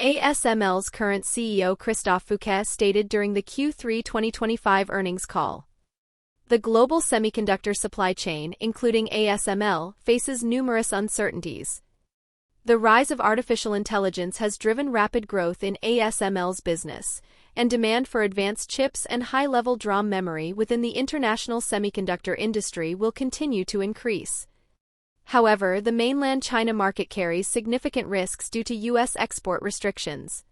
ASML's current CEO Christophe Fouquet stated during the Q3 2025 earnings call. The global semiconductor supply chain, including ASML, faces numerous uncertainties. The rise of artificial intelligence has driven rapid growth in ASML's business, and demand for advanced chips and high-level DRAM memory within the international semiconductor industry will continue to increase. However, the mainland China market carries significant risks due to U.S. export restrictions.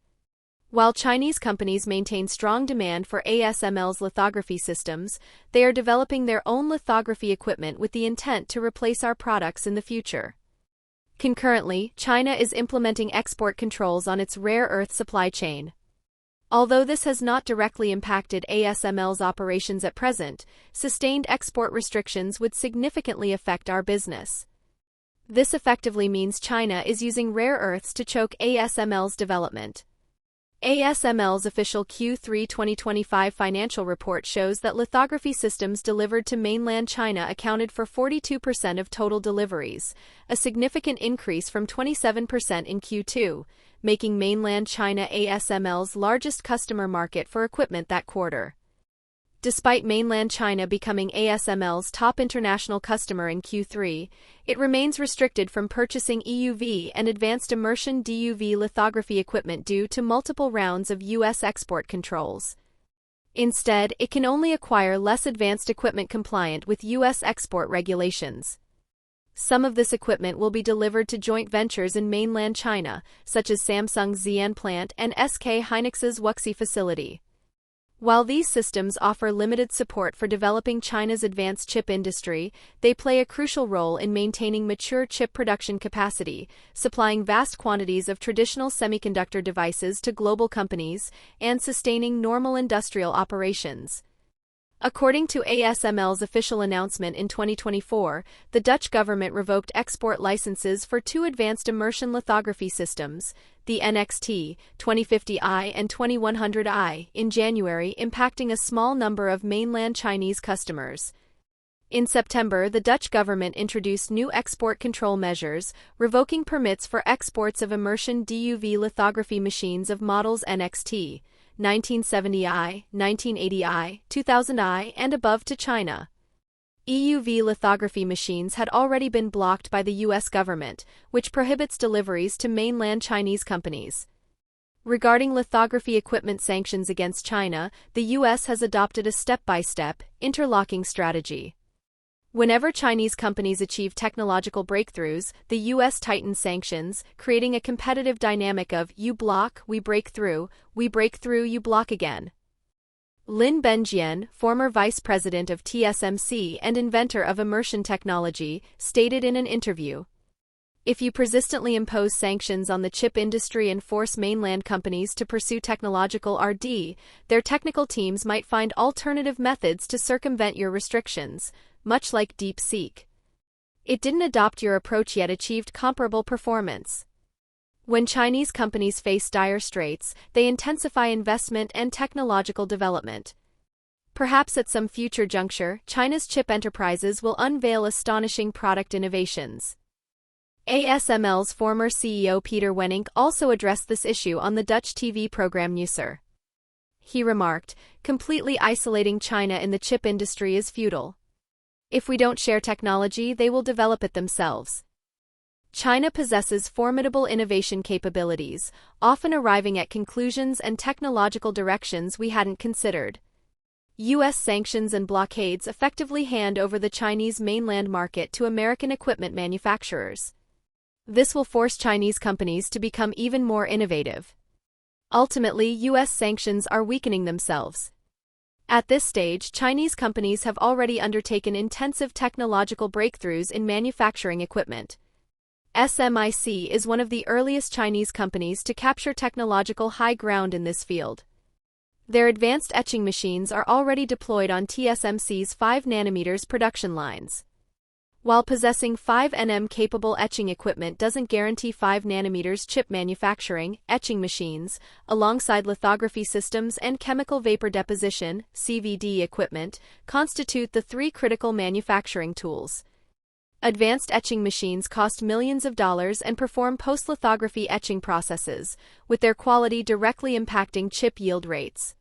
While Chinese companies maintain strong demand for ASML's lithography systems, they are developing their own lithography equipment with the intent to replace our products in the future. Concurrently, China is implementing export controls on its rare earth supply chain. Although this has not directly impacted ASML's operations at present, sustained export restrictions would significantly affect our business. This effectively means China is using rare earths to choke ASML's development. ASML's official Q3 2025 financial report shows that lithography systems delivered to mainland China accounted for 42% of total deliveries, a significant increase from 27% in Q2, making mainland China ASML's largest customer market for equipment that quarter. Despite mainland China becoming ASML's top international customer in Q3, it remains restricted from purchasing EUV and advanced immersion DUV lithography equipment due to multiple rounds of U.S. export controls. Instead, it can only acquire less advanced equipment compliant with U.S. export regulations. Some of this equipment will be delivered to joint ventures in mainland China, such as Samsung's Xi'an plant and SK Hynix's Wuxi facility. While these systems offer limited support for developing China's advanced chip industry, they play a crucial role in maintaining mature chip production capacity, supplying vast quantities of traditional semiconductor devices to global companies, and sustaining normal industrial operations. According to ASML's official announcement in 2024, the Dutch government revoked export licenses for two advanced immersion lithography systems, the NXT 2050i and 2100i, in January, impacting a small number of mainland Chinese customers. In September, the Dutch government introduced new export control measures, revoking permits for exports of immersion DUV lithography machines of models NXT 1970i, 1980i, 2000i, and above to China. EUV lithography machines had already been blocked by the U.S. government, which prohibits deliveries to mainland Chinese companies. Regarding lithography equipment sanctions against China, the U.S. has adopted a step-by-step, interlocking strategy. Whenever Chinese companies achieve technological breakthroughs, the U.S. tightens sanctions, creating a competitive dynamic of you block, we break through, you block again. Lin Benjian, former vice president of TSMC and inventor of immersion technology, stated in an interview, "If you persistently impose sanctions on the chip industry and force mainland companies to pursue technological R&D, their technical teams might find alternative methods to circumvent your restrictions, much like DeepSeek. It didn't adopt your approach yet achieved comparable performance." When Chinese companies face dire straits, they intensify investment and technological development. Perhaps at some future juncture, China's chip enterprises will unveil astonishing product innovations. ASML's former CEO Peter Wennink also addressed this issue on the Dutch TV program Nieuwsuur. He remarked, "Completely isolating China in the chip industry is futile. If we don't share technology, they will develop it themselves." China possesses formidable innovation capabilities, often arriving at conclusions and technological directions we hadn't considered. U.S. sanctions and blockades effectively hand over the Chinese mainland market to American equipment manufacturers. This will force Chinese companies to become even more innovative. Ultimately, U.S. sanctions are weakening themselves. At this stage, Chinese companies have already undertaken intensive technological breakthroughs in manufacturing equipment. SMIC is one of the earliest Chinese companies to capture technological high ground in this field. Their advanced etching machines are already deployed on TSMC's 5nm production lines. While possessing 5nm capable etching equipment doesn't guarantee 5nm chip manufacturing, etching machines, alongside lithography systems and chemical vapor deposition (CVD) equipment, constitute the three critical manufacturing tools. Advanced etching machines cost millions of dollars and perform post-lithography etching processes, with their quality directly impacting chip yield rates.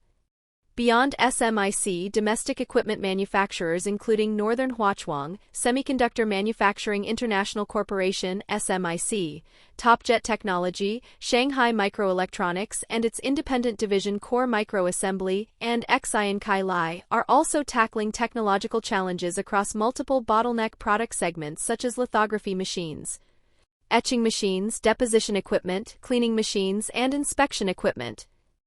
Beyond SMIC, domestic equipment manufacturers including Northern Huachuang Semiconductor Manufacturing International Corporation (SMIC), Topjet Technology, Shanghai Microelectronics and its independent division Core Microassembly, and Xian Kai Lai are also tackling technological challenges across multiple bottleneck product segments such as lithography machines, etching machines, deposition equipment, cleaning machines, and inspection equipment.